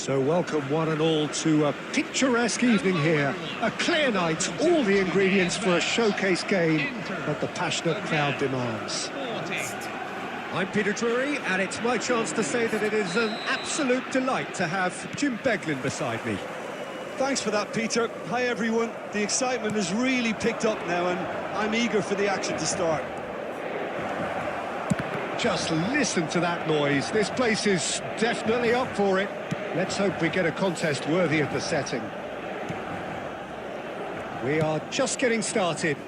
So welcome one and all to a picturesque evening here. A clear night, all the ingredients for a showcase game that the passionate crowd demands. I'm Peter Drury, and it's my chance to say that it is an absolute delight to have Jim Beglin beside me. Thanks for that, Peter. Hi, everyone. The excitement has really picked up now, and I'm eager for the action to start. Just listen to that noise. This place is definitely up for it. Let's hope we get a contest worthy of the setting. We are just getting started.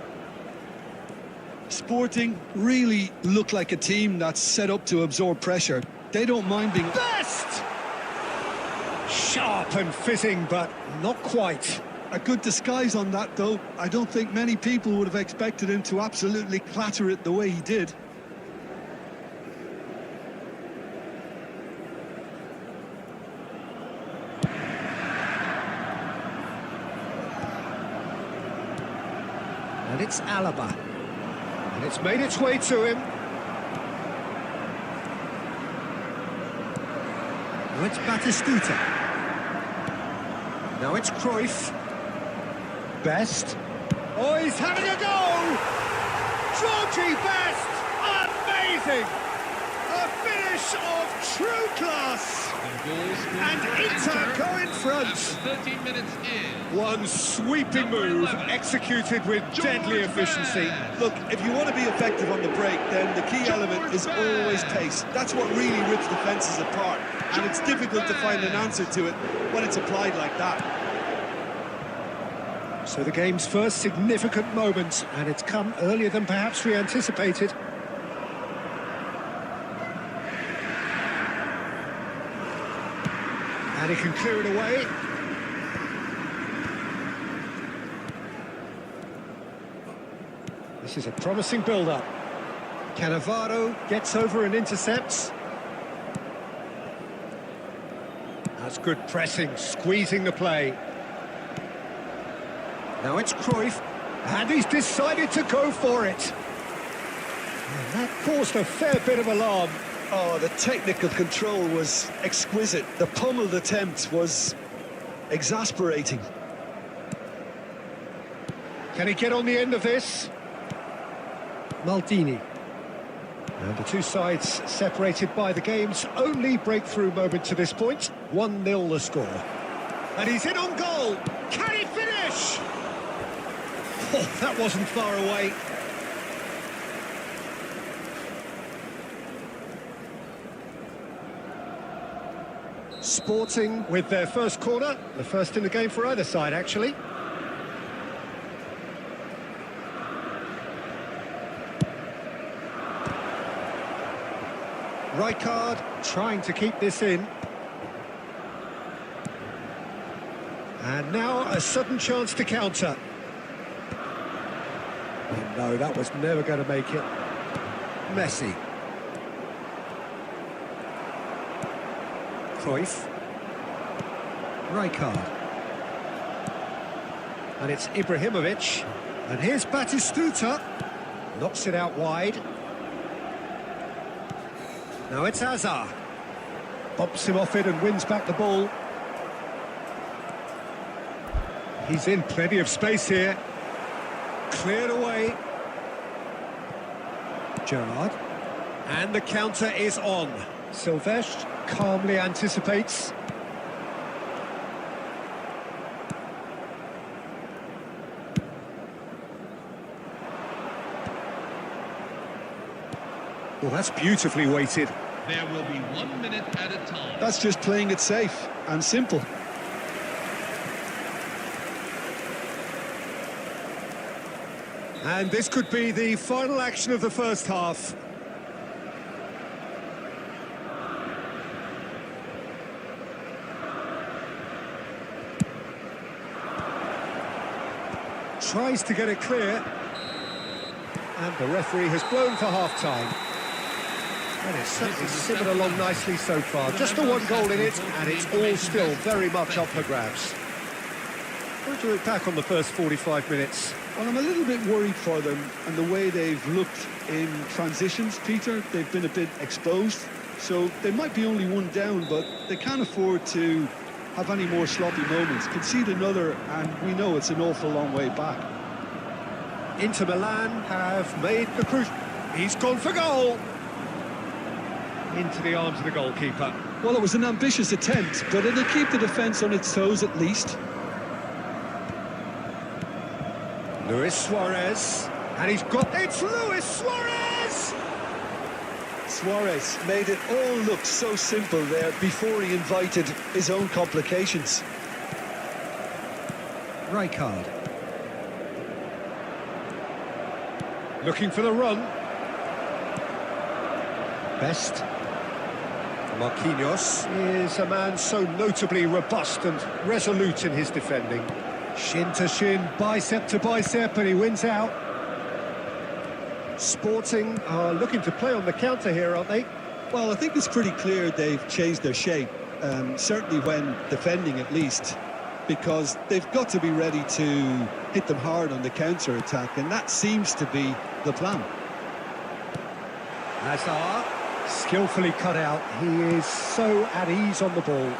Sporting really look like a team that's set up to absorb pressure. They don't mind being... Best! Sharp and fizzing, but not quite. A good disguise on that, though. I don't think many people would have expected him to absolutely clatter it the way he did. And it's Alaba. And it's made its way to him. Now it's Batistuta. Now it's Cruyff. Best. Oh, he's having a go! Georgie Best! Amazing! A finish of true class! And Inter go in front. 13 minutes in. One sweeping move, executed with deadly efficiency. Look, if you want to be effective on the break, then the key element is always pace. That's what really rips defences apart, and it's difficult to find an answer to it when it's applied like that. So the game's first significant moment, and it's come earlier than perhaps we anticipated. And he can clear it away. This is a promising build-up. Cannavaro gets over and intercepts. That's good pressing, squeezing the play. Now it's Cruyff, and he's decided to go for it. And that caused a fair bit of alarm. Oh, the technical control was exquisite. The pummeled attempt was exasperating. Can he get on the end of this? Maldini. And the two sides separated by the game's only breakthrough moment to this point. 1-0 the score. And he's in on goal. Can he finish? Oh, that wasn't far away. Sporting with their first corner, the first in the game for either side, actually. Rijkaard trying to keep this in. And now a sudden chance to counter. Oh, no, that was never going to make it. Messi. Cruyff. Rijkaard. And it's Ibrahimovic. And here's Batistuta. Knocks it out wide. Now it's Hazard. Bumps him off it and wins back the ball. He's in plenty of space here. Cleared away. Gerrard. And the counter is on. Silvestre calmly anticipates. Well, that's beautifully weighted. There will be 1 minute at a time. That's just playing it safe and simple. And this could be the final action of the first half. Tries to get it clear. And the referee has blown for half-time. And it's certainly simmered along nicely so far. Just the one goal in it, and it's all still very much up for grabs. What do you look back on the first 45 minutes? Well, I'm a little bit worried for them and the way they've looked in transitions, Peter. They've been a bit exposed, so they might be only one down, but they can't afford to have any more sloppy moments. Concede another, and we know it's an awful long way back. Inter Milan have made the crucial... He's gone for goal! Into the arms of the goalkeeper. Well, it was an ambitious attempt, but it'll keep the defence on its toes at least. Luis Suarez, and he's got... It's Luis Suarez! Suarez made it all look so simple there before he invited his own complications. Rijkaard. Looking for the run. Best. Marquinhos is a man so notably robust and resolute in his defending. Shin to shin, bicep to bicep, and he wins out. Sporting are looking to play on the counter here, aren't they? Well, I think it's pretty clear they've changed their shape, certainly when defending at least, because they've got to be ready to hit them hard on the counter-attack, and that seems to be the plan. Hazard, skillfully cut out. He is so at ease on the ball.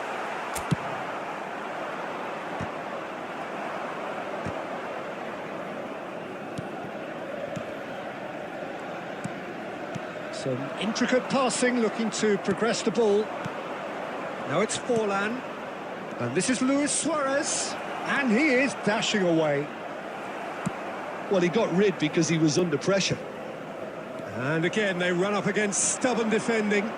Some intricate passing, looking to progress the ball. Now it's Forlan. And this is Luis Suarez. And he is dashing away. Well, he got rid because he was under pressure. And again, they run up against stubborn defending.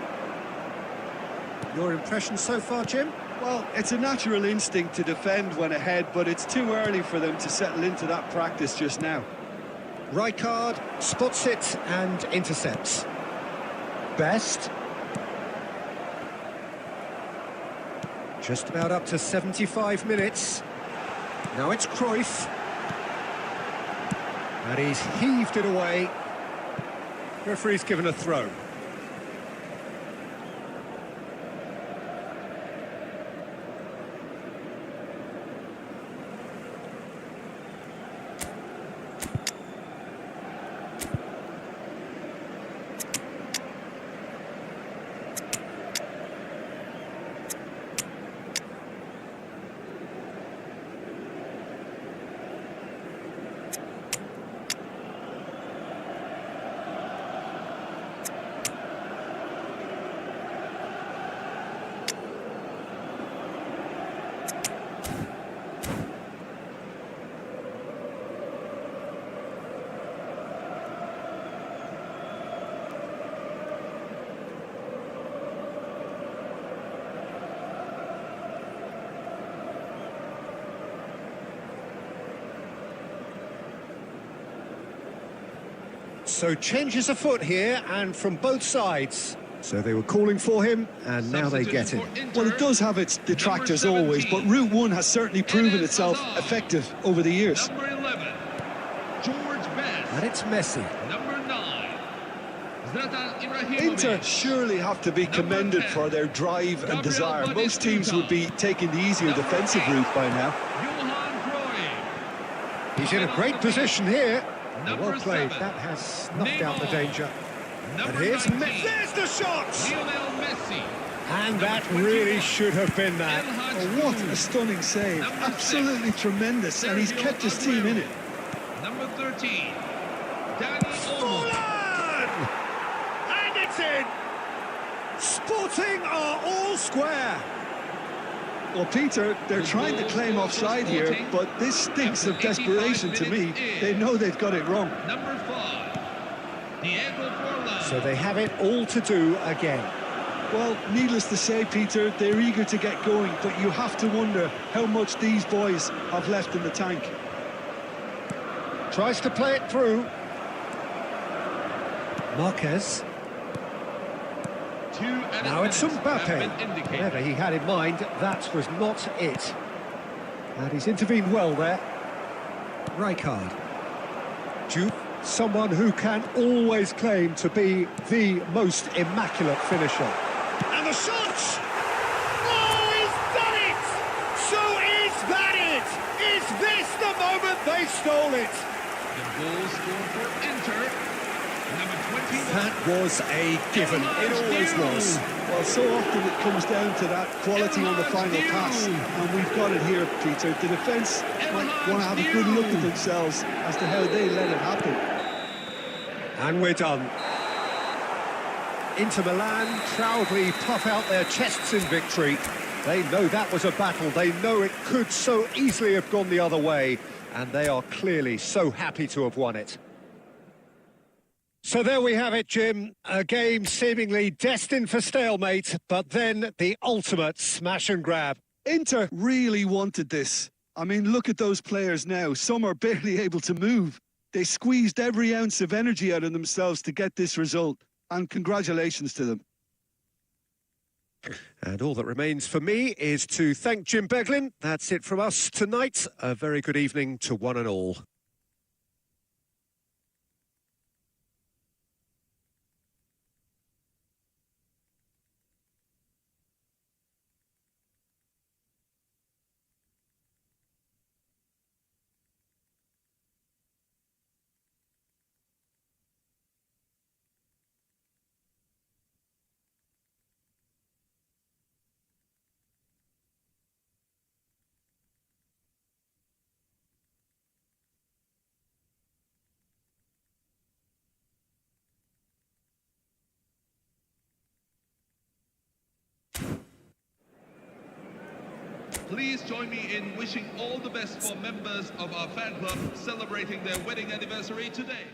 Your impression so far, Jim? Well, it's a natural instinct to defend when ahead, but it's too early for them to settle into that practice just now. Rijkaard spots it and intercepts. Best. Just about up to 75 minutes. Now it's Cruyff. And he's heaved it away. Referee's given a throw. So changes afoot here, and from both sides. So they were calling for him, and now they get him. Well, it does have its detractors always, but Route 1 has certainly proven itself effective over the years. Number 11, George Best. And it's Messi. Number 9, Zlatan Ibrahimovic. Inter surely have to be commended for their drive and desire. Most teams would be taking the easier defensive route by now. Johan Cruyff. He's in a great position here. Number Well played. 7, That has snuffed out the Neymar. danger. Number And here's 19, Messi. There's the shot! Lionel Messi. And that Number 21, really should have been that. Oh, what a stunning save. Number Absolutely 6, tremendous, and he's Sergio kept his team in it. Number 13, Danny Olmo. Forlan! And it's in! Sporting are all square. Well, Peter, they're trying to claim offside here, but this stinks of desperation to me. They know they've got it wrong. Number 5, Diego Forlan. So they have it all to do again. Well, needless to say, Peter, they're eager to get going, but you have to wonder how much these boys have left in the tank. Tries to play it through. Marquez. Now it's Mbappe. Whatever he had in mind, that was not it. And he's intervened well there. Rijkaard. Juve, someone who can always claim to be the most immaculate finisher. And the shot! Oh, he's done it! So is that it? Is this the moment they stole it? The goal scored for Inter. Number 21. That was a given. It always was. Well, so often it comes down to that quality on the final pass, and we've got it here, Peter. The defence might want to have a good look at themselves as to how they let it happen. And we're done. Inter Milan proudly puff out their chests in victory. They know that was a battle. They know it could so easily have gone the other way. And they are clearly so happy to have won it. So there we have it, Jim. A game seemingly destined for stalemate, but then the ultimate smash and grab. Inter really wanted this. I mean, look at those players now. Some are barely able to move. They squeezed every ounce of energy out of themselves to get this result. And congratulations to them. And all that remains for me is to thank Jim Beglin. That's it from us tonight. A very good evening to one and all. Please join me in wishing all the best for members of our fan club celebrating their wedding anniversary today.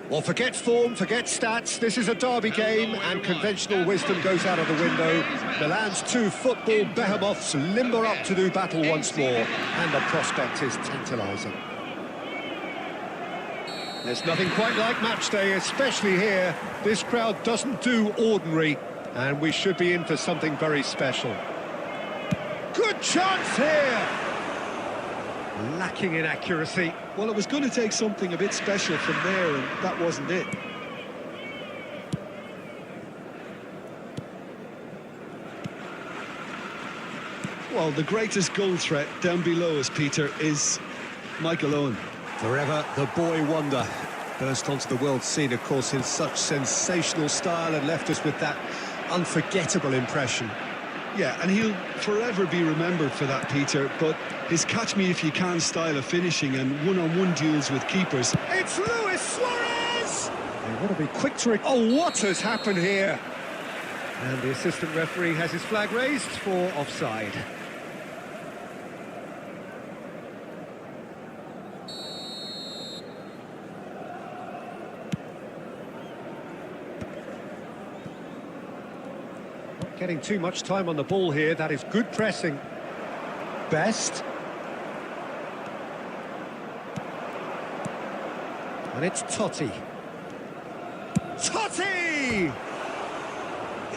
Well, forget form, forget stats. This is a derby game, and conventional wisdom goes out of the window. Milan's two football behemoths limber up to do battle once more, and the prospect is tantalising. There's nothing quite like match day, especially here. This crowd doesn't do ordinary, and we should be in for something very special. Good chance here! Lacking in accuracy. Well, it was going to take something a bit special from there, and that wasn't it. Well, the greatest goal threat down below us, Peter, is Michael Owen. Forever the boy wonder. Burst onto the world scene, of course, in such sensational style and left us with that unforgettable impression. Yeah, and he'll forever be remembered for that, Peter, but his catch-me-if-you-can style of finishing and one-on-one duels with keepers. It's Luis Suarez! They want to be quick to... Oh, what has happened here? And the assistant referee has his flag raised for offside. Not getting too much time on the ball here. That is good pressing. Best. And it's Totti. Totti!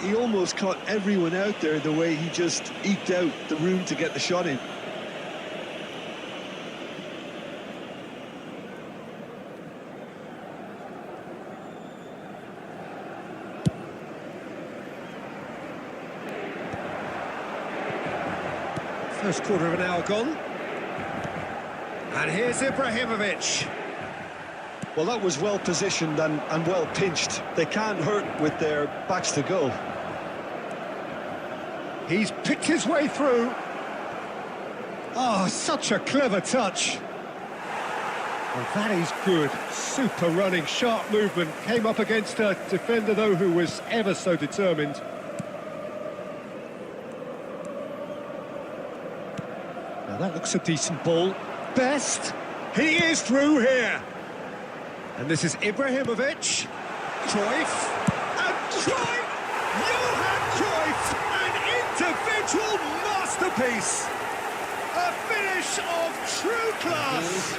He almost caught everyone out there the way he just eked out the room to get the shot in. First quarter of an hour gone. And here's Ibrahimovic. Well, that was well positioned and well pinched. They can't hurt with their backs to goal. He's picked his way through. Oh, such a clever touch. Well, that is good. Super running, sharp movement. Came up against a defender, though, who was ever so determined. Now, that looks a decent ball. Best. He is through here. And this is Ibrahimovic. Cruyff. And Cruyff! Johan Cruyff! An individual masterpiece! A finish of true class!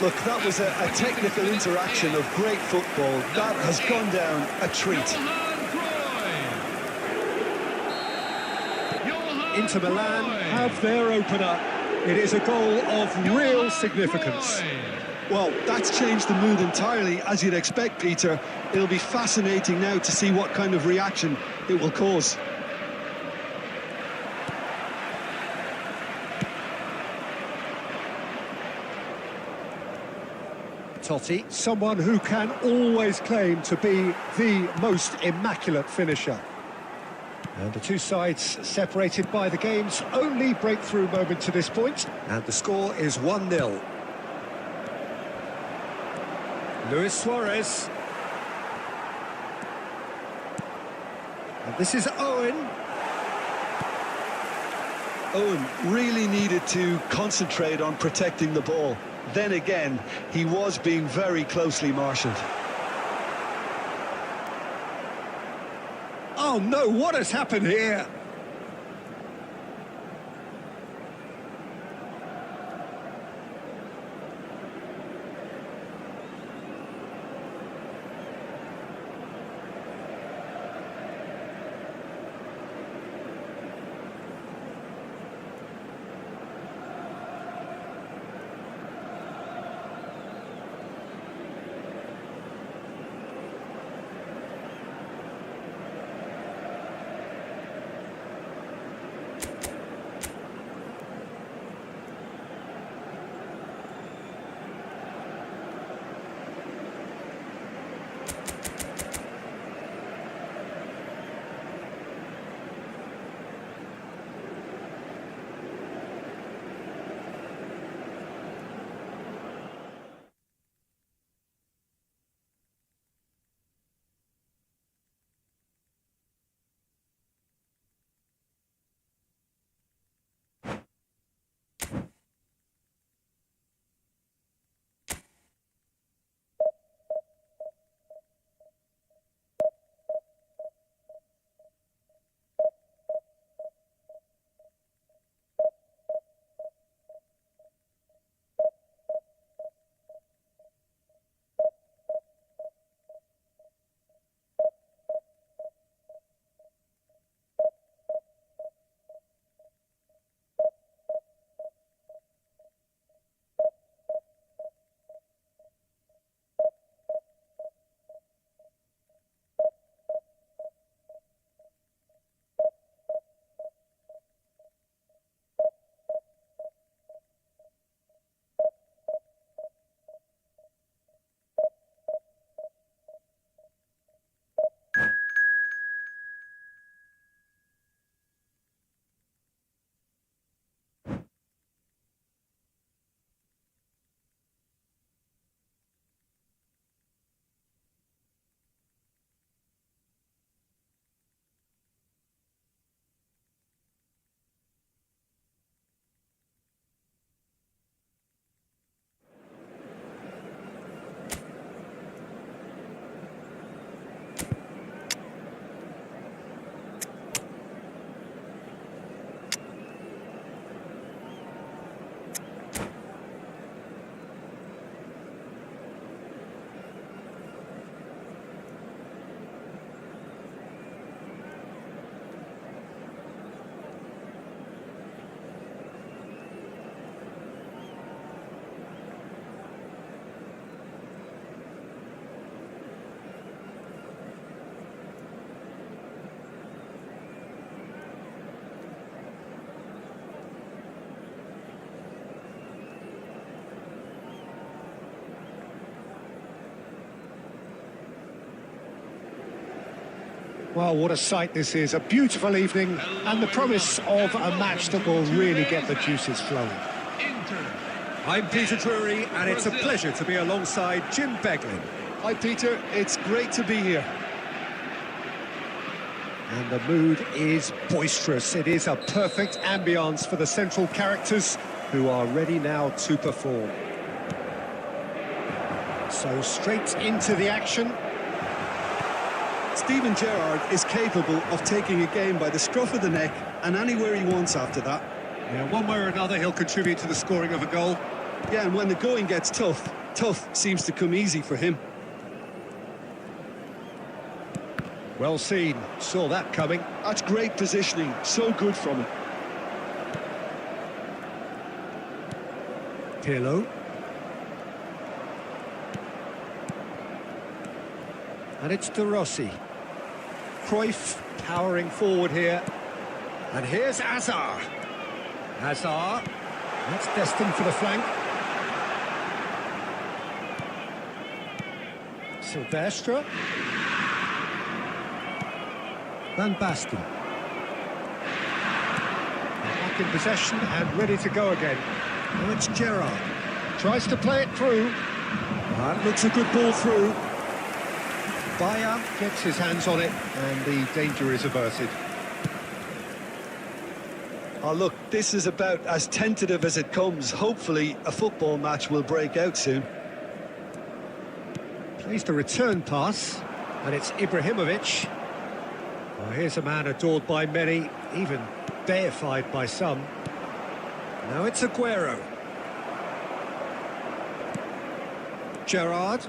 Look, that was a technical interaction of great football. That has gone down a treat. Inter Milan have their opener. It is a goal of real significance. Well, that's changed the mood entirely, as you'd expect, Peter. It'll be fascinating now to see what kind of reaction it will cause. Totti, someone who can always claim to be the most immaculate finisher. And the two sides separated by the game's only breakthrough moment to this point. And the score is 1-0. Luis Suarez. And this is Owen. Owen really needed to concentrate on protecting the ball. Then again, he was being very closely marshalled. Oh no, what has happened here? Well, what a sight this is. A beautiful evening and the promise of a match that will really get the juices flowing. I'm Peter Drury, and it's a pleasure to be alongside Jim Beglin. Hi, Peter. It's great to be here. And the mood is boisterous. It is a perfect ambience for the central characters who are ready now to perform. So straight into the action. Steven Gerrard is capable of taking a game by the scruff of the neck and anywhere he wants after that. Yeah, one way or another, he'll contribute to the scoring of a goal. Yeah, and when the going gets tough, tough seems to come easy for him. Well seen. Saw that coming. That's great positioning. So good from him. Pirlo. And it's De Rossi. Cruyff powering forward here. And here's Hazard. Hazard. That's destined for the flank. Silvestre. Van Basten. Back in possession and ready to go again. Now it's Gerrard. Tries to play it through. That looks a good ball through. Bayer gets his hands on it and the danger is averted. Oh, look, this is about as tentative as it comes. Hopefully, a football match will break out soon. Plays the return pass, and it's Ibrahimovic. Oh, here's a man adored by many, even deified by some. Now it's Aguero. Gerrard.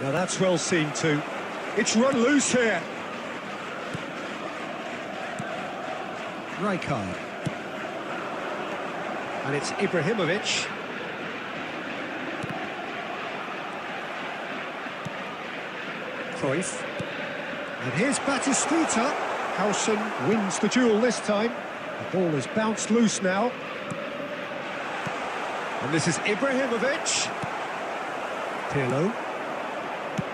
Now that's well seen too. It's run loose here. Rijkaard. And it's Ibrahimovic. Cruyff. And here's Batistuta. Howson wins the duel this time. The ball has bounced loose now. And this is Ibrahimovic. Pirlo.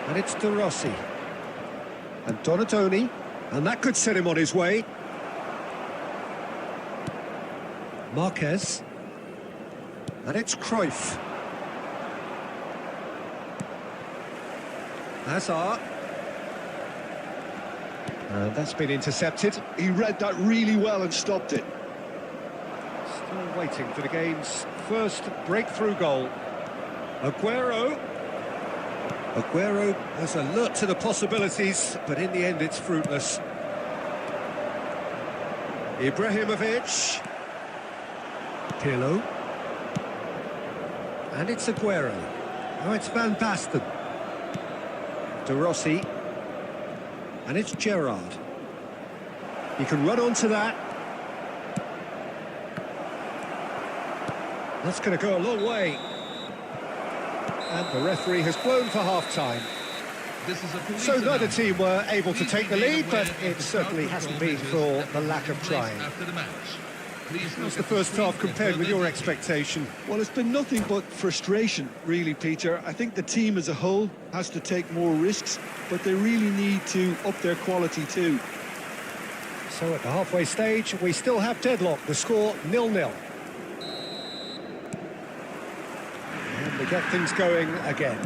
And it's De Rossi. And Donatoni. And that could set him on his way. Marquez. And it's Cruyff. Hazard. And that's been intercepted. He read that really well and stopped it. Still waiting for the game's first breakthrough goal. Aguero. Aguero has alert to the possibilities, but in the end it's fruitless. Ibrahimovic. Pirlo. And it's Aguero. Now it's Van Basten. De Rossi. And it's Gerrard. He can run onto that. That's going to go a long way. And the referee has blown for half-time. So neither team were able to take the lead, but it certainly hasn't been for the lack of trying. How's the first half compared with your expectation? Well, it's been nothing but frustration, really, Peter. I think the team as a whole has to take more risks, but they really need to up their quality too. So at the halfway stage, we still have deadlock. The score 0-0. And we get things going again.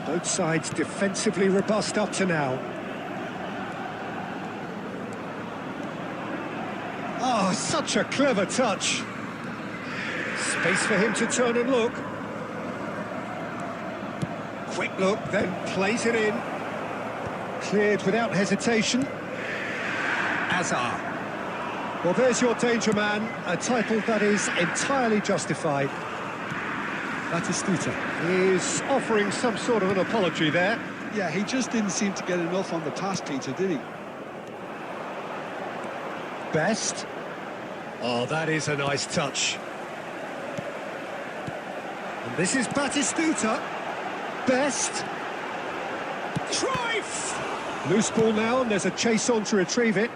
Both sides defensively robust up to now. Oh, such a clever touch. Space for him to turn and look. Quick look, then plays it in. Cleared without hesitation. Hazard. Well, there's your danger man, a title that is entirely justified. Batistuta is offering some sort of an apology there. Yeah, he just didn't seem to get enough on the pass, Peter, did he? Best. Oh, that is a nice touch. And this is Batistuta. Best. Cruyff! Loose ball now, and there's a chase on to retrieve it.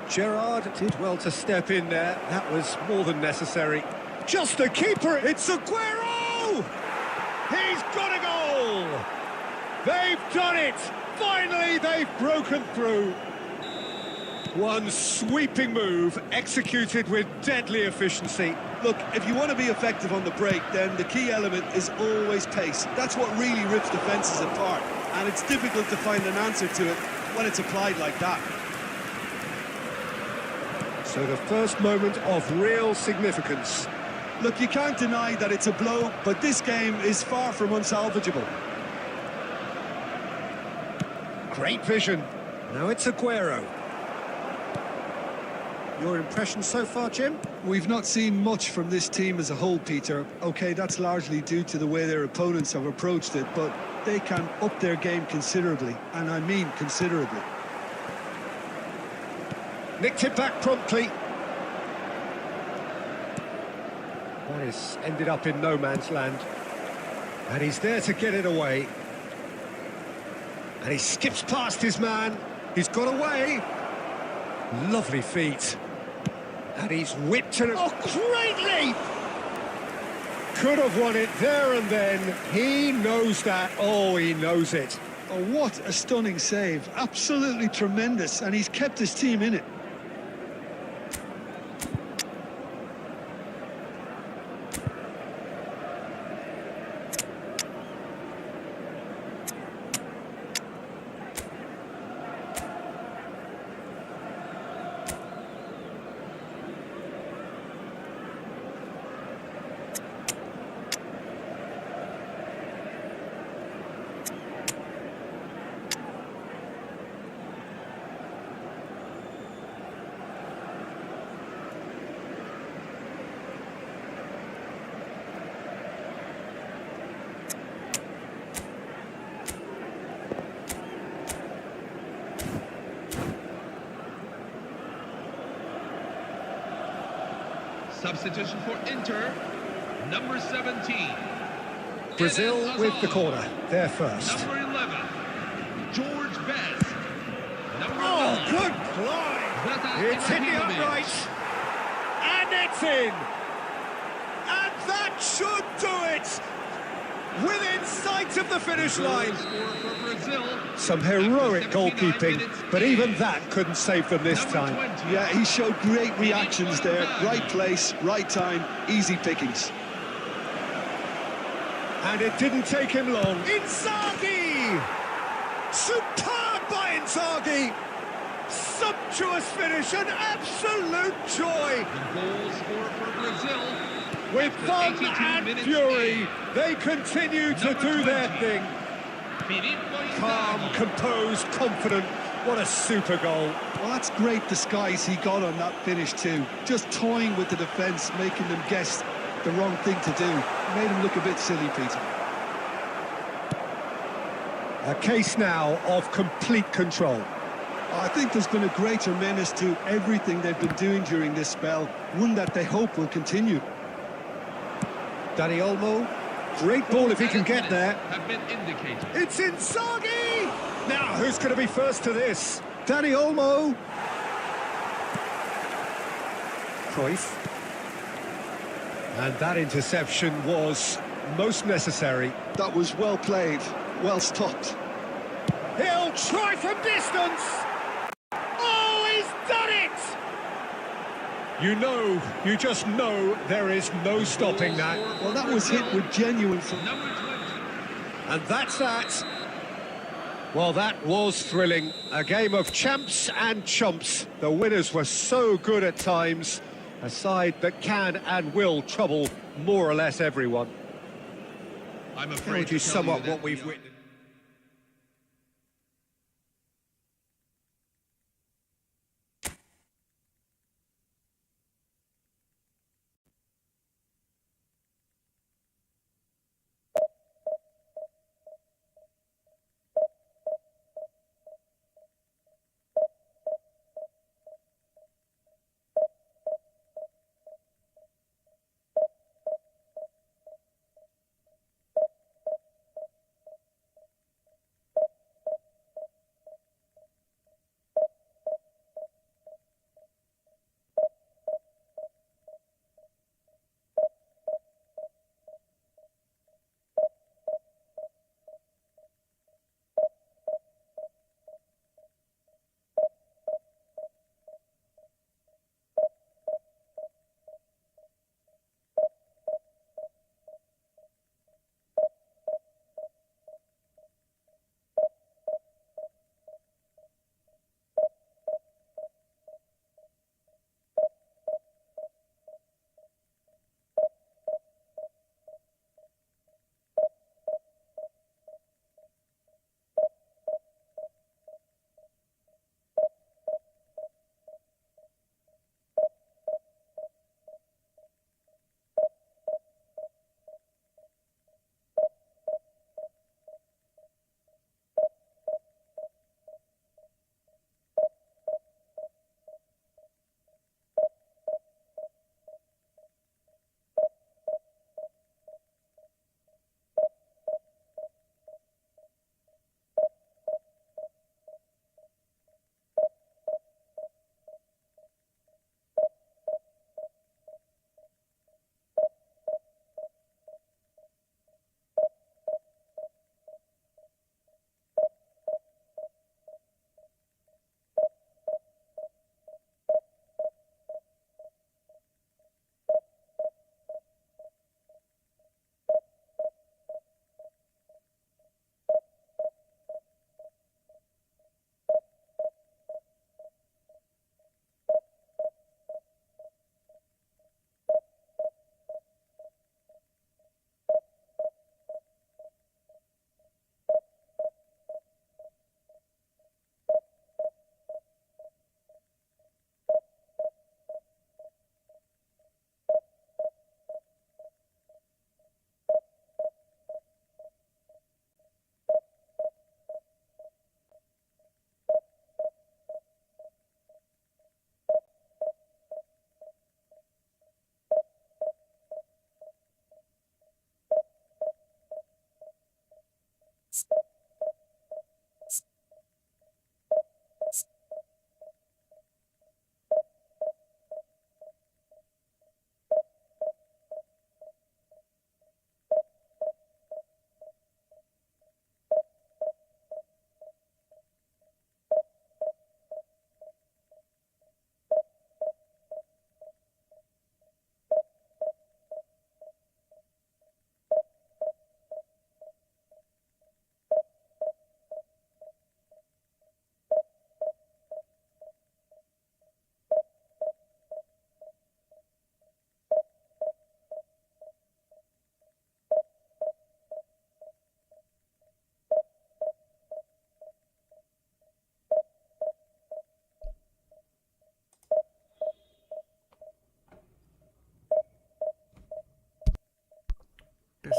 Gerrard did well to step in there. That was more than necessary. Just a keeper. It's Aguero! He's got They've done it! Finally, they've broken through. One sweeping move, executed with deadly efficiency. Look, if you want to be effective on the break, then the key element is always pace. That's what really rips defences apart, and it's difficult to find an answer to it when it's applied like that. So the first moment of real significance. Look, you can't deny that it's a blow, but this game is far from unsalvageable. Great vision. Now it's Aguero. Your impression so far, Jim? We've not seen much from this team as a whole, Peter. OK, that's largely due to the way their opponents have approached it, but they can up their game considerably, and I mean considerably. Nicked it back promptly. That has ended up in no man's land. And he's there to get it away. And he skips past his man. He's got away. Lovely feet. And he's whipped it. Oh, great leap! Could have won it there and then. He knows that. Oh, he knows it. Oh, what a stunning save. Absolutely tremendous, and he's kept his team in it. Substitution for Inter, number 17. Brazil with the corner. They're first. Number 11, George Best. Number 9, Good climb. It's hit the upright. And it's in. And that should do it. Within sight of the finish line. Score for Brazil. Some heroic After 79 goalkeeping, minutes but in. even that couldn't save them this Number time. 20. Yeah, he showed great reactions there. Right place, right time, easy pickings. And it didn't take him long. Inzaghi! Superb by Inzaghi! Sumptuous finish, an absolute joy! The goal scorer for Brazil. With fun After 82 and minutes fury, in. they continue to Number do their 20. thing. Calm, Calm, composed, confident. What a super goal. Well, that's great disguise he got on that finish too. Just toying with the defence, making them guess the wrong thing to do. Made him look a bit silly, Peter. A case now of complete control. I think there's been a greater menace to everything they've been doing during this spell, one that they hope will continue. Dani Olmo, great ball if he can get there. Have been indicated. It's Inzaghi! Now, who's going to be first to this? Dani Olmo. Cruyff. And that interception was most necessary. That was well played, well stopped. He'll try from distance! Oh, he's done it! You just know there is no stopping that. Well, that was hit with genuine... Number 20. And that's that. Well, that was thrilling. A game of champs and chumps. The winners were so good at times. A side that can and will trouble more or less everyone. I'm How afraid would you to tell sum up that what we've the- witnessed?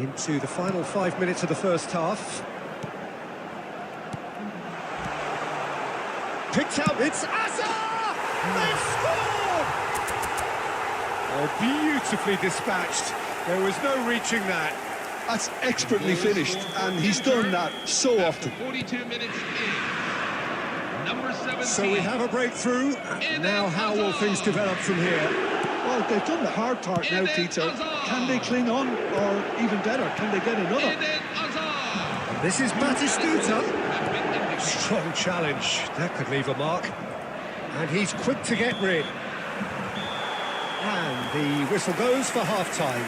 Into the final 5 minutes of the first half. Picked out, it's Hazard! They've scored! Oh, beautifully dispatched. There was no reaching that. That's expertly finished, and he's done that so often. 42 minutes in. Number 17. So we have a breakthrough. Now how will things develop from here? Well, they've done the hard part now, Peter. Can they cling on, or even better, can they get another? This is Batistuta. Strong challenge. That could leave a mark. And he's quick to get rid. And the whistle goes for half-time.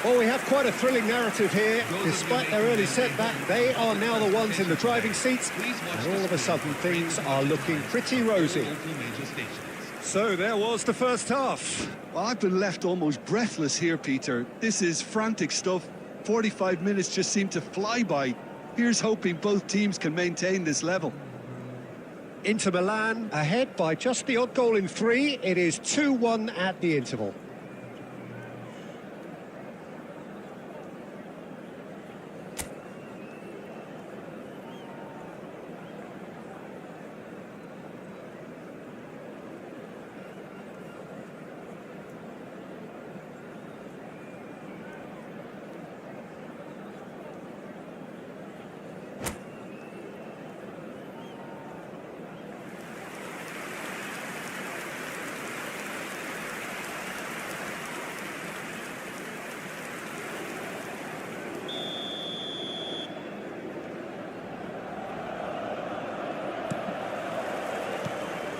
Well, we have quite a thrilling narrative here. Despite their early setback, they are now the ones in the driving seats. And all of a sudden, things are looking pretty rosy. So there was the first half. Well, I've been left almost breathless here, Peter. This is frantic stuff. 45 minutes just seem to fly by. Here's hoping both teams can maintain this level. Inter Milan ahead by just the odd goal in 3. It is 2-1 at the interval.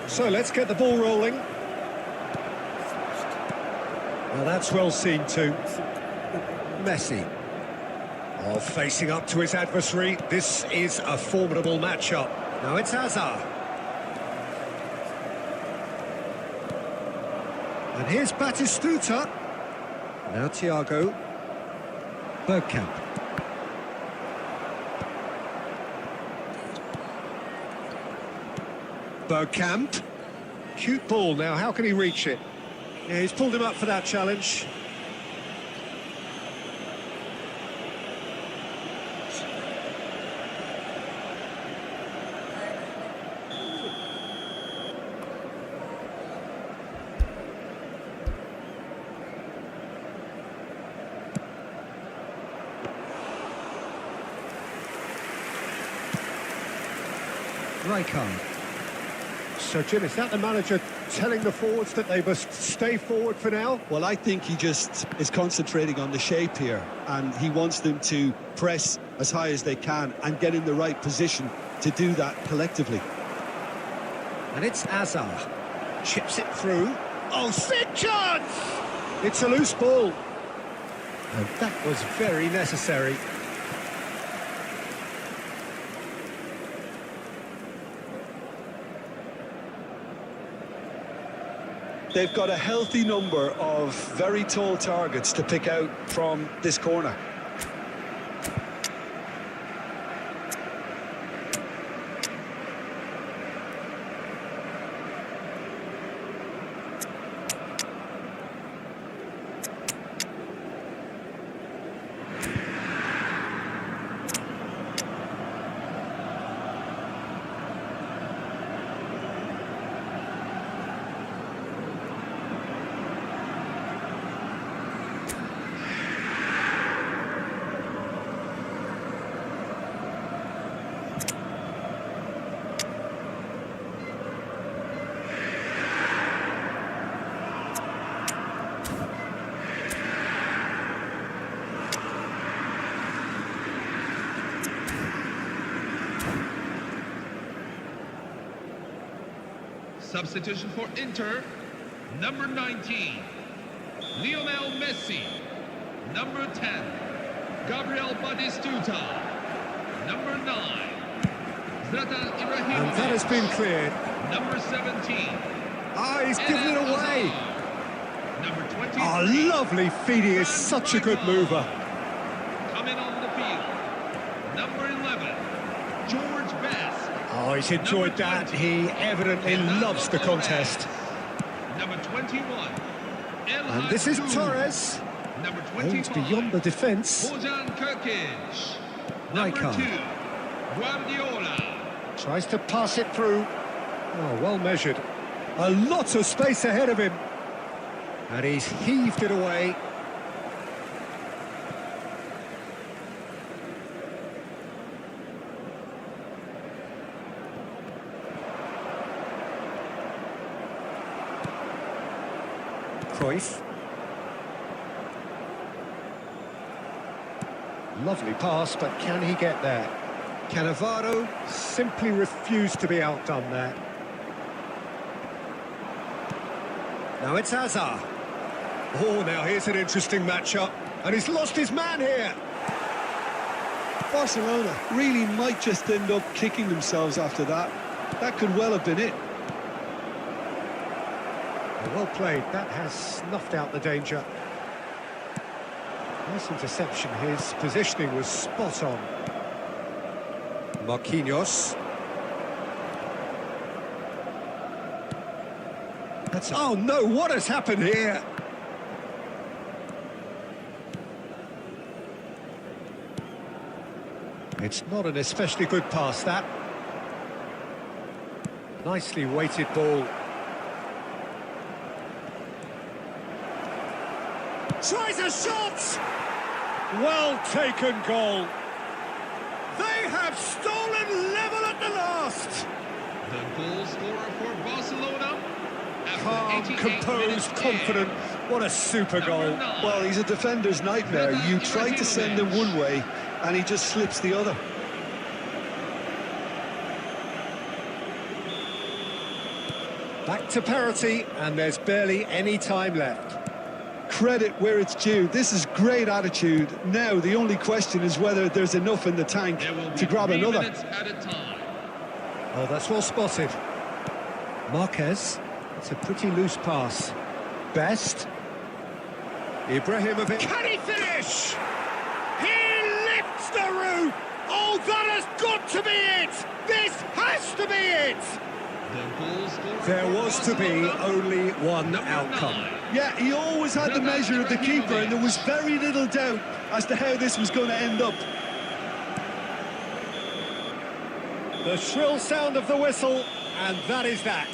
So let's get the ball rolling. Well, that's well seen too. Messi. Oh, facing up to his adversary. This is a formidable matchup. Now it's Hazard. And here's Batistuta. Now Thiago. Bergkamp. Bergkamp. Cute ball. Now, how can he reach it? Yeah, he's pulled him up for that challenge. Rijkaard. So, Jim, is that the manager telling the forwards that they must stay forward for now? Well, I think he just is concentrating on the shape here, and he wants them to press as high as they can and get in the right position to do that collectively. And it's Hazard. Chips it through. Oh, sick chance! It's a loose ball. And that was very necessary. They've got a healthy number of very tall targets to pick out from this corner. Substitution for Inter, number 19, Lionel Messi. Number 10, Gabriel Batistuta. Number 9, Zlatan Ibrahimovic. And that has been cleared. Number 17. Ah, he's given it away. Number 23. Oh, lovely feed. He is such a good mover. Coming on the field. Number 11, George Best. Oh, he's enjoyed that. He evidently loves the contest. Number 21, And this is Torres. Number Aimed 25. beyond the defence. Bojan Kirkic. Number Rijkaard 2. Guardiola. Tries to pass it through. Oh, well measured. A lot of space ahead of him. And he's heaved it away. Cruyff. Lovely pass, but can he get there? Cannavaro simply refused to be outdone there. Now it's Hazard. Oh, now here's an interesting matchup. And he's lost his man here. Barcelona really might just end up kicking themselves after that. That could well have been it. Well played. That has snuffed out the danger. Nice interception. His positioning was spot on. Marquinhos. Oh no, what has happened here? It's not an especially good pass, that. Nicely weighted ball. Tries a shot! Well taken goal. They have stolen level at the last. The goal scorer for Barcelona. Calm, composed, confident. What a super goal. Well, he's a defender's nightmare. You try to send him one way, and he just slips the other. Back to parity, and there's barely any time left. Credit where it's due. This is great attitude. Now, the only question is whether there's enough in the tank to grab 3 another. minutes at a time. Oh, that's well spotted. Marquez. It's a pretty loose pass. Best. Ibrahimovic. Can he finish? He lifts the roof! Oh, that has got to be it! This has to be it! The goal scorer There for was to be Barcelona, only one number outcome. 9. Yeah, he always had the measure of the keeper, and there was very little doubt as to how this was going to end up. The shrill sound of the whistle, and that is that.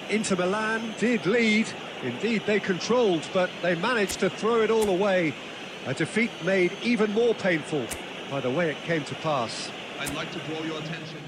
Inter Milan did lead. Indeed, they controlled, but they managed to throw it all away. A defeat made even more painful by the way it came to pass. I'd like to draw your attention to this.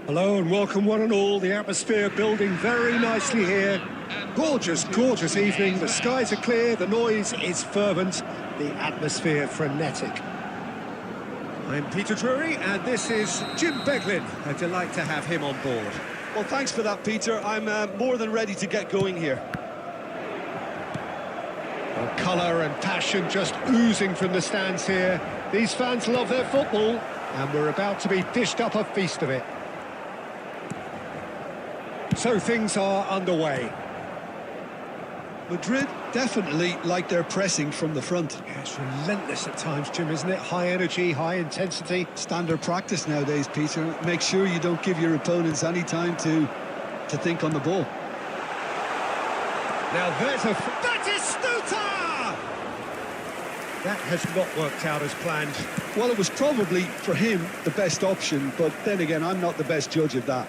Hello and welcome one and all. The atmosphere building very nicely here. Gorgeous, gorgeous evening. The skies are clear, the noise is fervent, the atmosphere frenetic. I'm Peter Drury and this is Jim Beglin. A delight to have him on board. Well, thanks for that, Peter. I'm more than ready to get going here. Well, colour and passion just oozing from the stands here. These fans love their football, and we're about to be dished up a feast of it. So things are underway. Madrid definitely like their pressing from the front. Yeah, it's relentless at times, Jim, isn't it? High energy, high intensity. Standard practice nowadays, Peter. Make sure you don't give your opponents any time to think on the ball. Now there's a... That is Stuta! That has not worked out as planned. Well, it was probably, for him, the best option, but then again, I'm not the best judge of that.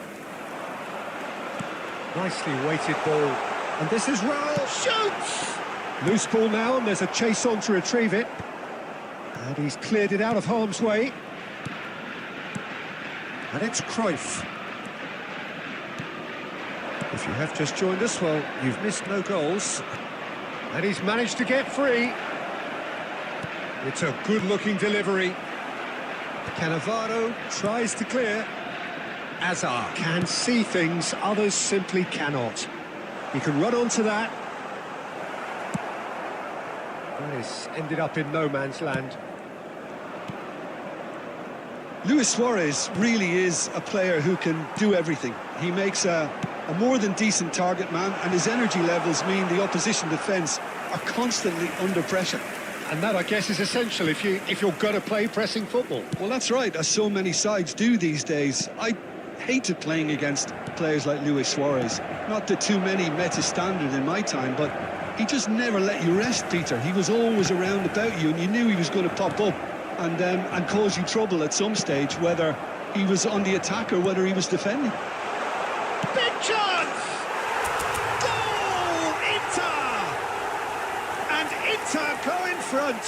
Nicely weighted ball. And this is Raul. Shoots! Loose ball now, and there's a chase on to retrieve it. And he's cleared it out of harm's way. And it's Cruyff. If you have just joined us, well, you've missed no goals. And he's managed to get free. It's a good-looking delivery. Cannavaro tries to clear. Azar can see things others simply cannot. He can run onto that. That is ended up in no man's land. Luis Suarez really is a player who can do everything. He makes a more than decent target man, and his energy levels mean the opposition defence are constantly under pressure. And that, I guess, is essential if you're going to play pressing football. Well, that's right, as so many sides do these days. I hated playing against players like Luis Suarez. Not that too many met his standard in my time, but he just never let you rest, Peter. He was always around about you, and you knew he was going to pop up and cause you trouble at some stage, whether he was on the attack or whether he was defending. Big chance! Goal! Inter! And Inter go in front.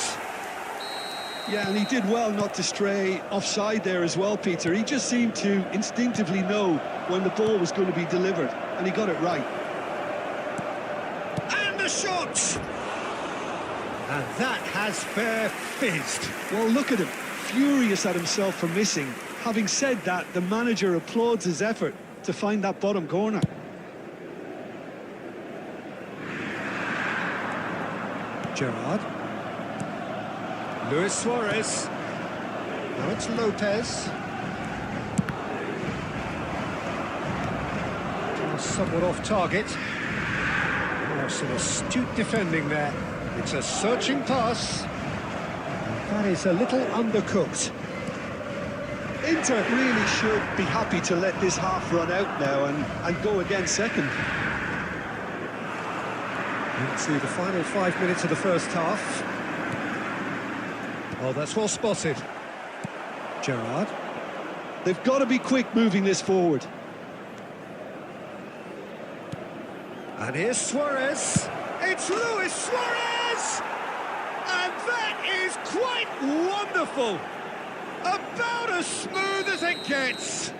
Yeah, and he did well not to stray offside there as well, Peter. He just seemed to instinctively know when the ball was going to be delivered, and he got it right. And the shot! And that has fair fizzed. Well, look at him, furious at himself for missing. Having said that, the manager applauds his effort to find that bottom corner. Gerrard. Luis Suarez. Now it's Lopez. Somewhat off target. Oh, some astute defending there. It's a searching pass. That is a little undercooked. Inter really should be happy to let this half run out now and go again second. Into the final 5 minutes of the first half. Oh, that's well spotted. Gerrard. They've got to be quick moving this forward. And here's Suarez. It's Luis Suarez! And that is quite wonderful. About as smooth as it gets.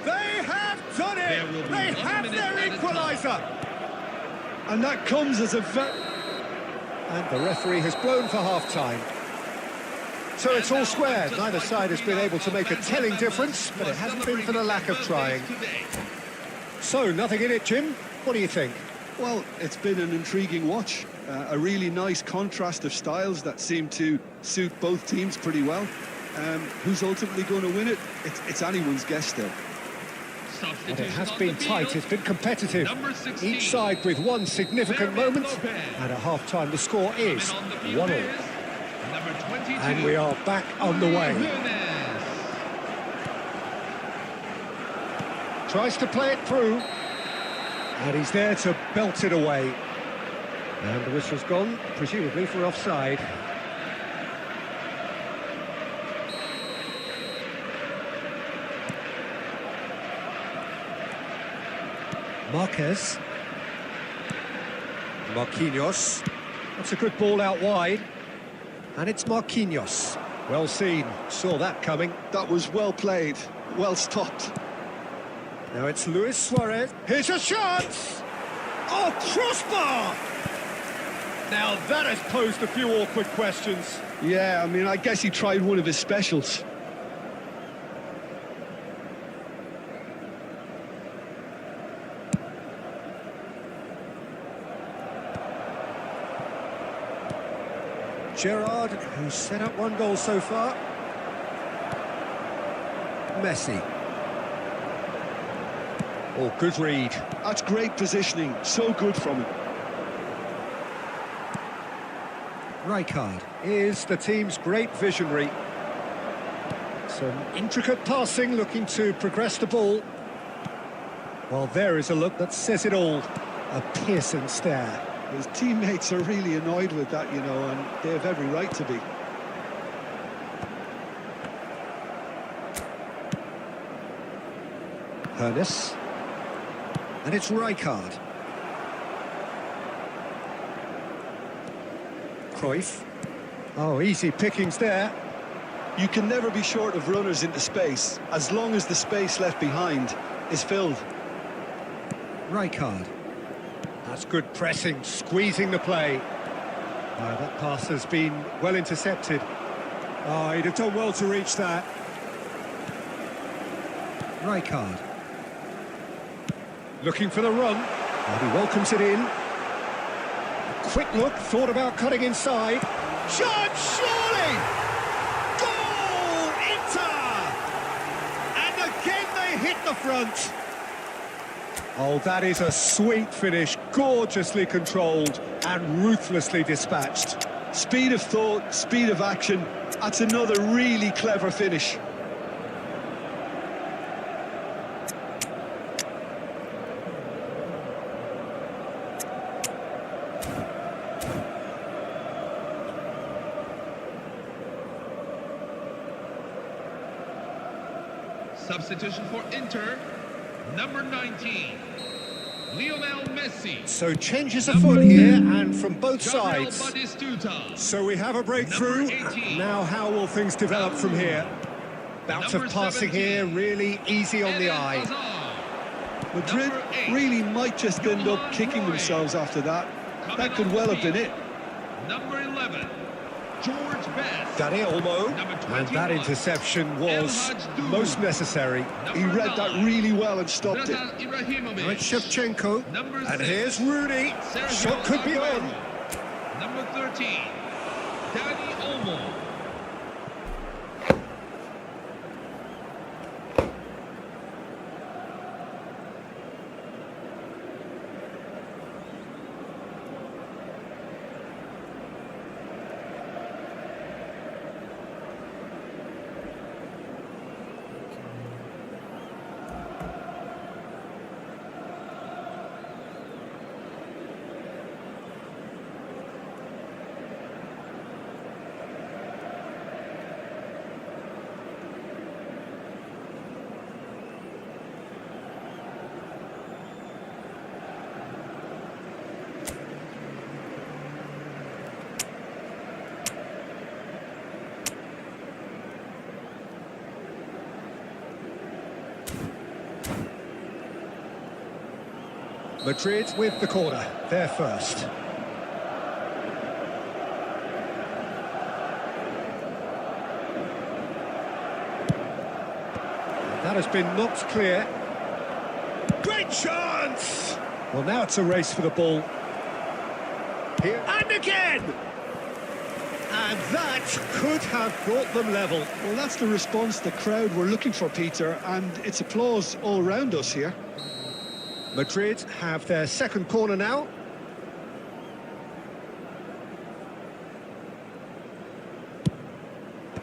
They have done it. They have their equaliser. And that comes as a... And the referee has blown for half-time. So it's all square. Neither side has been able to make a telling difference, but it hasn't been for the lack of trying. So, nothing in it, Jim. What do you think? Well, it's been an intriguing watch. A really nice contrast of styles that seem to suit both teams pretty well. Who's ultimately going to win it? It's anyone's guess still. But it has been tight, it's been competitive. Each side with one significant moment. And at half-time, the score is 1-1. And we are back on the way. Tries to play it through. And he's there to belt it away. And the whistle's gone, presumably for offside. Marquinhos. That's a good ball out wide. And it's Marquinhos. Well seen. Saw that coming. That was well played. Well stopped. Now it's Luis Suarez. Here's a chance! Oh, crossbar! Now that has posed a few awkward questions. Yeah, I mean, I guess he tried one of his specials. Gerrard, who's set up one goal so far. Messi. Oh, good read. That's great positioning, so good from him. Rijkaard is the team's great visionary. Some intricate passing, looking to progress the ball. Well, there is a look that says it all. A piercing stare. His teammates are really annoyed with that, you know, and they have every right to be. Hernes. And it's Rijkaard. Cruyff. Oh, easy pickings there. You can never be short of runners into space, as long as the space left behind is filled. Rijkaard. That's good pressing, squeezing the play. That pass has been well intercepted. Oh, he'd have done well to reach that. Rijkaard. Looking for the run. And he welcomes it in. A quick look, thought about cutting inside. Shot, surely! Goal! Inter! And again they hit the front. Oh, that is a sweet finish, gorgeously controlled and ruthlessly dispatched. Speed of thought, speed of action. That's another really clever finish. Substitution for Inter, number 19, Lionel Messi. So changes afoot here and from both sides. Batistuta. So we have a breakthrough. Number 18. Now how will things develop from here? Bout Number of passing 17. here, really easy on the Eden eye. Hazard. Madrid Number 8. really might just end up kicking themselves after that. That could well have been it. Number 11, George Best. Dani Olmo. Number And that 21. interception was most necessary. He read that really well and stopped it. Zlatan Ibrahimovic. Right, Shevchenko. Number And 6. here's Rooney. Sergio Shot could be Aguero. on. Number 13, Dani Olmo. Madrid with the corner, they're first. That has been knocked clear. Great chance! Well, now it's a race for the ball. Here and again! And that could have brought them level. Well, that's the response the crowd were looking for, Peter, and it's applause all round us here. Madrid have their second corner now.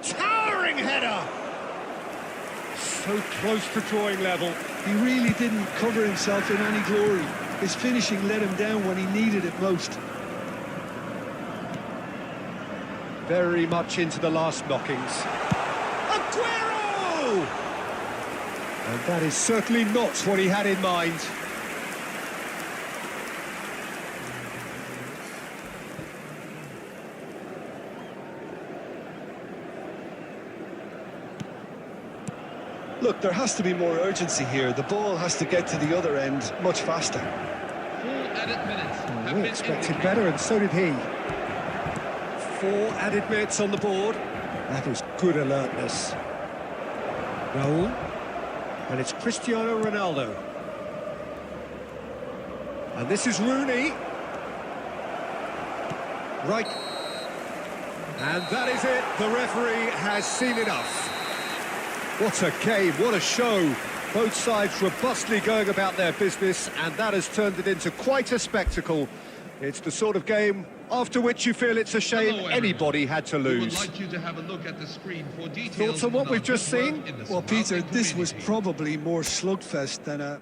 Towering header! So close to drawing level. He really didn't cover himself in any glory. His finishing let him down when he needed it most. Very much into the last knockings. Aguero! And that is certainly not what he had in mind. Look, there has to be more urgency here. The ball has to get to the other end much faster. Full added minutes have We been expected indicated. better, and so did he. 4 added minutes on the board. That is good alertness. Raul. And it's Cristiano Ronaldo. And this is Rooney. Right. And that is it. The referee has seen enough. What a game, what a show. Both sides robustly going about their business, and that has turned it into quite a spectacle. It's the sort of game after which you feel it's a shame anybody had to lose. We would like you to have a look at the screen for details. Thoughts on what we've just seen? Well, Peter, this was probably more slugfest than a...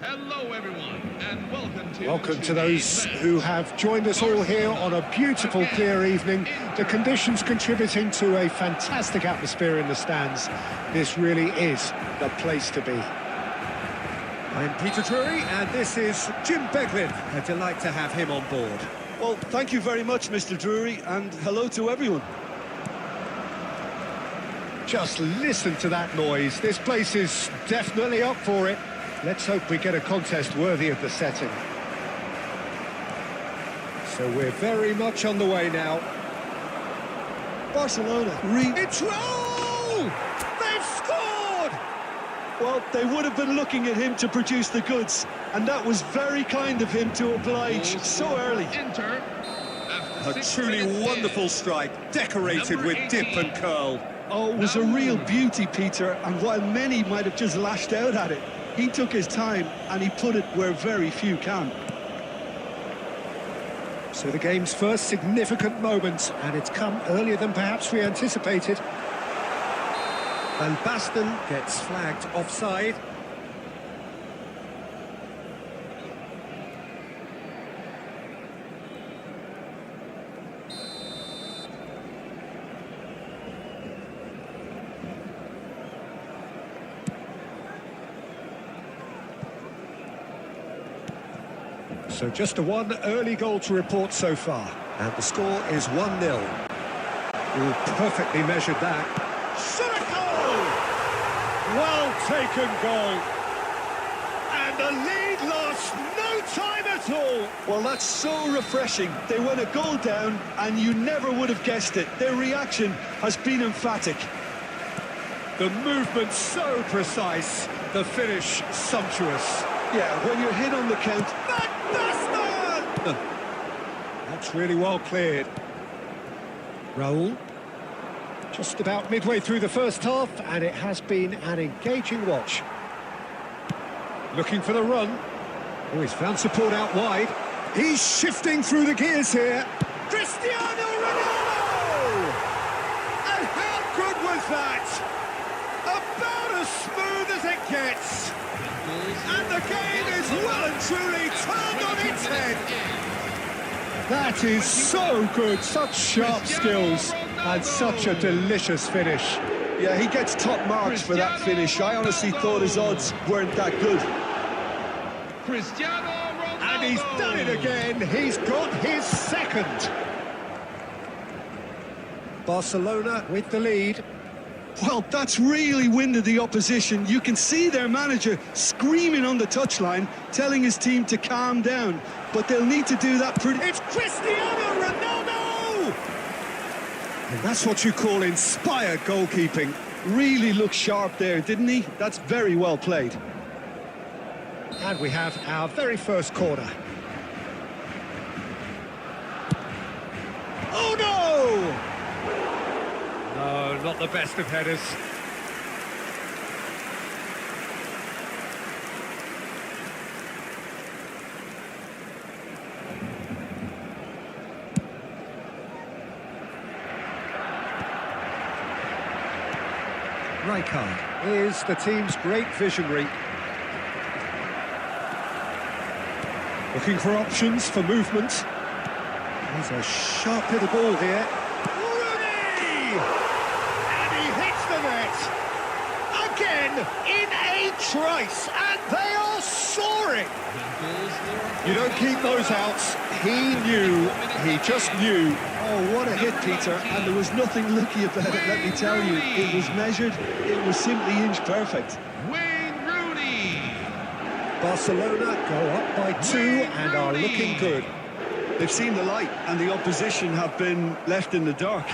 Hello everyone, and Welcome to those who have joined us all here on a beautiful, clear evening. The conditions contributing to a fantastic atmosphere in the stands. This really is the place to be. I'm Peter Drury, and this is Jim Beglin. A delight to have him on board. Well, thank you very much, Mr. Drury, and hello to everyone. Just listen to that noise. This place is definitely up for it. Let's hope we get a contest worthy of the setting. So we're very much on the way now. Barcelona. It's roll! They've scored! Well, they would have been looking at him to produce the goods, and that was very kind of him to oblige so early. A truly wonderful strike, decorated with dip and curl. Oh, it was a real beauty, Peter, and while many might have just lashed out at it, he took his time and he put it where very few can. So the game's first significant moment, and it's come earlier than perhaps we anticipated. And Baston gets flagged offside. So just a one early goal to report so far. And the score is 1-0. Ooh, perfectly measured that. Shot a goal! Well taken goal. And the lead lost no time at all. Well, that's so refreshing. They went a goal down and you never would have guessed it. Their reaction has been emphatic. The movement so precise, the finish sumptuous. Yeah, when you're hit on the count... That's really well cleared. Raul. Just about midway through the first half, and it has been an engaging watch. Looking for the run. Oh, he's found support out wide. He's shifting through the gears here. Cristiano Ronaldo! And how good was that? About as smooth as it gets. And the game is well and truly turned on its head. That is so good, such sharp skills, and such a delicious finish. Yeah, he gets top marks for that finish. I honestly thought his odds weren't that good. Cristiano Ronaldo. And he's done it again, he's got his second. Barcelona with the lead. Well, that's really winded the opposition. You can see their manager screaming on the touchline, telling his team to calm down. But they'll need to do that pretty... It's Cristiano Ronaldo! And that's what you call inspired goalkeeping. Really looked sharp there, didn't he? That's very well played. And we have our very first corner. Oh no! No, not the best of headers. Rijkaard is the team's great visionary. Looking for options for movement. There's a sharp little ball here. And he hits the net. Again, in a trice. And they are soaring. You don't keep those outs. He knew, he just knew. Oh, what a hit, Peter. And there was nothing lucky about it, let me tell you. It was measured, it was simply inch perfect. Wayne Rooney. Barcelona go up by 2 and are looking good. They've seen the light, and the opposition have been left in the dark.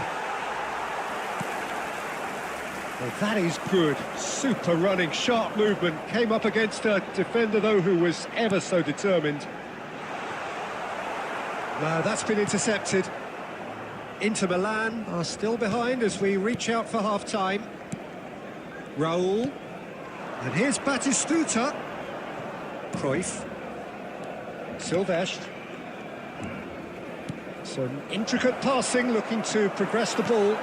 Well, that is good. Super running, sharp movement. Came up against a defender, though, who was ever so determined. No, that's been intercepted. Inter Milan are still behind as we reach out for half-time. Raul. And here's Batistuta. Cruyff. Silvestre. Some intricate passing, looking to progress the ball.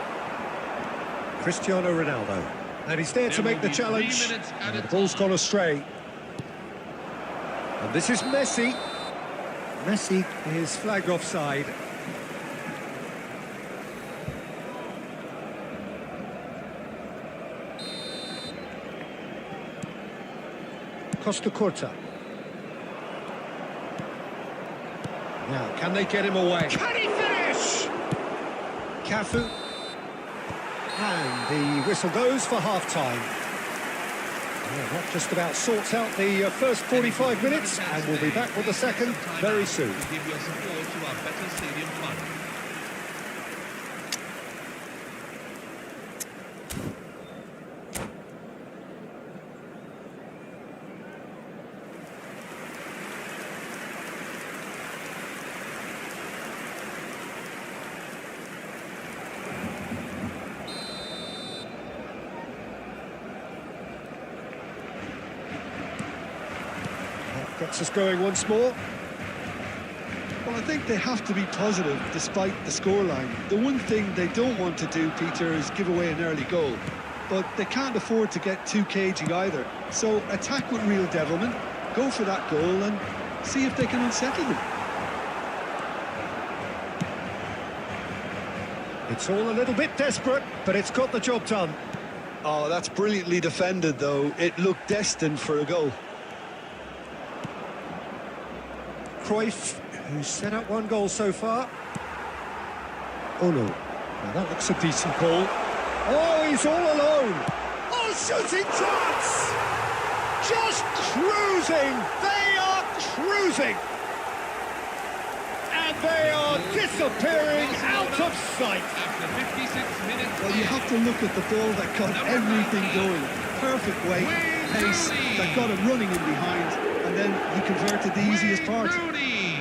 Cristiano Ronaldo. And he's there to make the challenge. And the ball's gone astray. And this is Messi. Messi is flagged offside. Costa Curta. Now, can they get him away? Can he finish? Cafu. And the whistle goes for half-time. Well, that just about sorts out the first 45 minutes, and we'll be back with the second very soon. Give your support to our better stadium fund. Gets us going once more. Well, I think they have to be positive despite the scoreline. The one thing they don't want to do, Peter, is give away an early goal. But they can't afford to get too cagey either. So attack with real devilment, go for that goal and see if they can unsettle them. It's all a little bit desperate, but it's got the job done. Oh, that's brilliantly defended, though. It looked destined for a goal. Cruyff, who's set up 1 goal so far. Oh no, now that looks a decent ball. Oh, he's all alone. Oh, shooting chance! Just cruising! They are cruising! And they are disappearing out of sight! After 56 minutes. Well, you have to look at the ball that got everything going. Perfect weight, pace, that got him running in behind. And then he converted the easiest part. Rooney.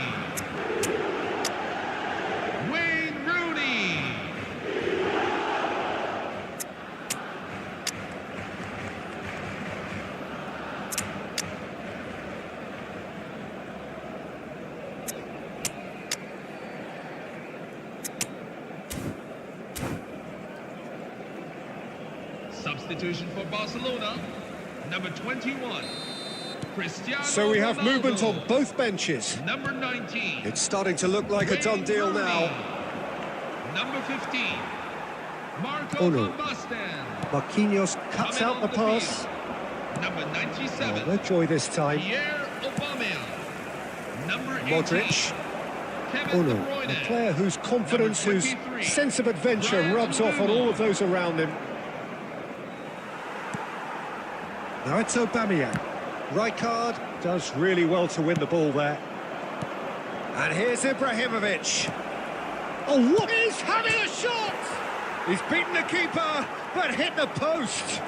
Wayne Rooney. Substitution for Barcelona, number 21, Cristiano So we have Ronaldo. movement on both benches. Number 19. It's starting to look like a done deal now. Number 15. Marco Oh, no. van Basten. Marquinhos cuts Coming out the on pass. field. Number 97. No joy this time. Pierre Aubameyang. Number 18. Modric. Kevin De A Bruyne. player whose confidence, Number whose 23. sense of adventure rubs off on all of those around him. Now it's Aubameyang. Rijkaard does really well to win the ball there. And here's Ibrahimovic. Oh, what? He's having a shot! He's beaten the keeper, but hit the post.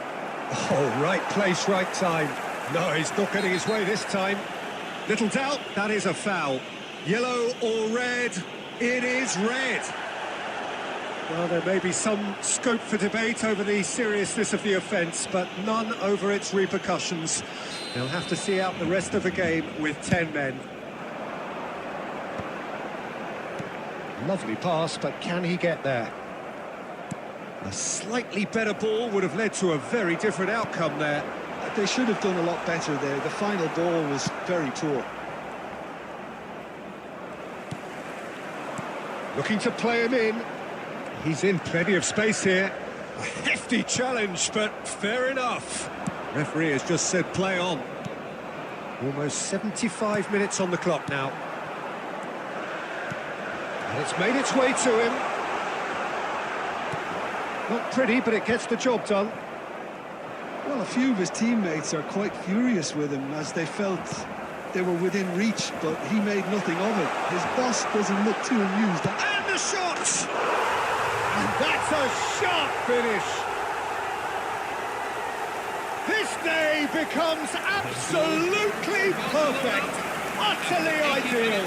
Oh, right place, right time. No, he's not getting his way this time. Little doubt, that is a foul. Yellow or red? It is red. Well, there may be some scope for debate over the seriousness of the offence, but none over its repercussions. They'll have to see out the rest of the game with 10 men. Lovely pass, but can he get there? A slightly better ball would have led to a very different outcome there. They should have done a lot better there. The final ball was very poor. Looking to play him in. He's in plenty of space here. A hefty challenge, but fair enough. Referee has just said play on. Almost 75 minutes on the clock now. And it's made its way to him. Not pretty, but it gets the job done. Well, a few of his teammates are quite furious with him as they felt they were within reach, but he made nothing of it. His boss doesn't look too amused. And the shot! And that's a sharp finish. This day becomes absolutely perfect, utterly ideal.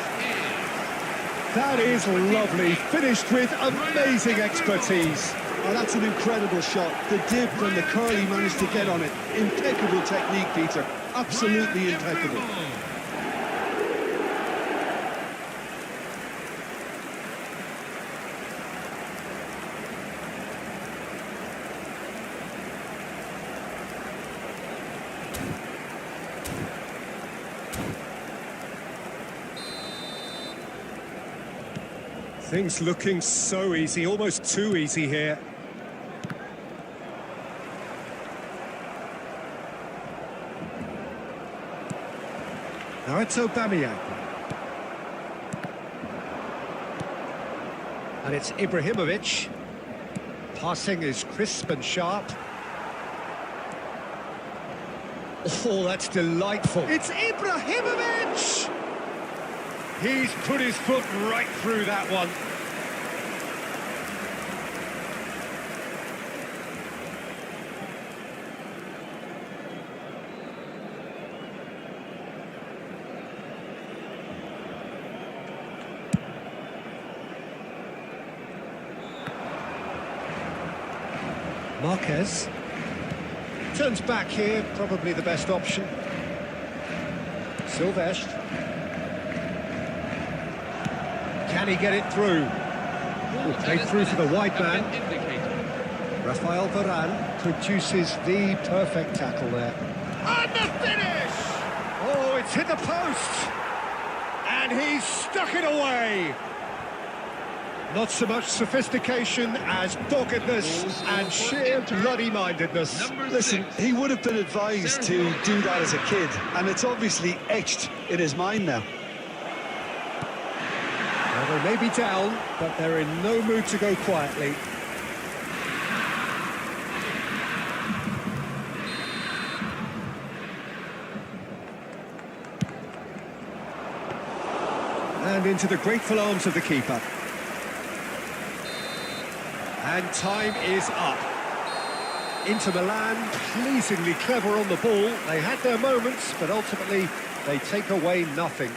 That is lovely, finished with amazing expertise. Oh, that's an incredible shot. The dip and the curl he managed to get on it. Impeccable technique, Peter. Absolutely impeccable. Things looking so easy, almost too easy here. Now it's Aubameyang. And it's Ibrahimovic. Passing is crisp and sharp. Oh, that's delightful. It's Ibrahimovic! He's put his foot right through that one. Marquez turns back here, probably the best option. Silvestre. Can he get it through? Played through for the wide man. Rafael Varane produces the perfect tackle there. And the finish! Oh, it's hit the post! And he's stuck it away! Not so much sophistication as doggedness and sheer bloody-mindedness. Listen, he would have been advised to do that as a kid, and it's obviously etched in his mind now. Well, they may be down, but they're in no mood to go quietly. And into the grateful arms of the keeper. And time is up. Inter Milan, pleasingly clever on the ball. They had their moments, but ultimately they take away nothing.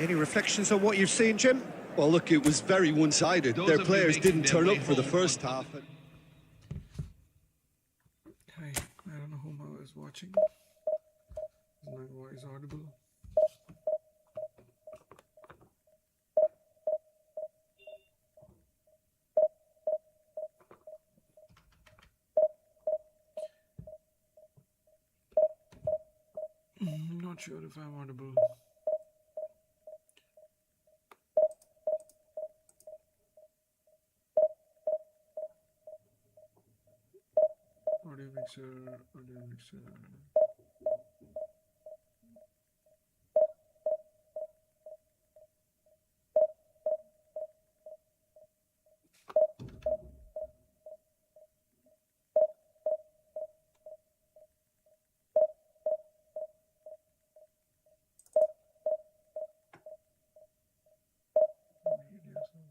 Any reflections on what you've seen, Jim? Well, look, it was very one-sided. Those Their of players you didn't making turn their up way for the home first on half. Hi, I don't know whom I was watching. Is my voice audible? Not sure if I'm audible. Audio mixer, audio mixer. Media sound.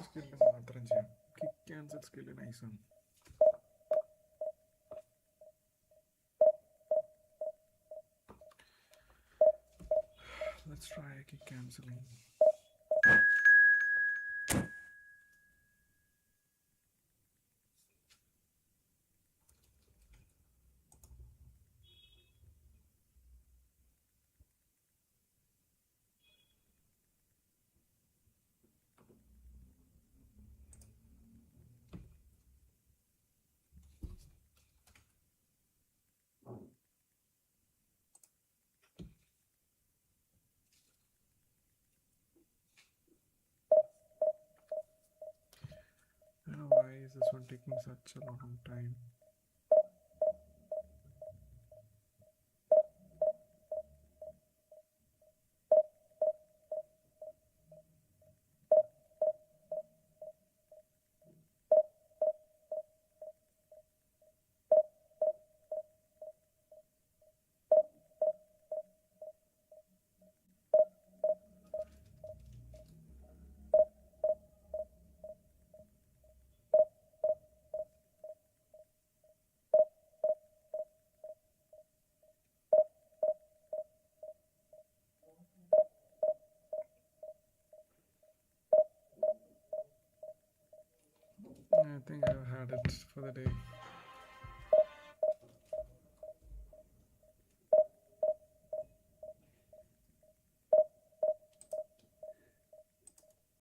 Skill മാത്രം ചെയ്യാം. Kick cancel skill nice ആണ്. Let's try kick cancelling. I don't know why is this one taking such a long time. I think I've had it for the day.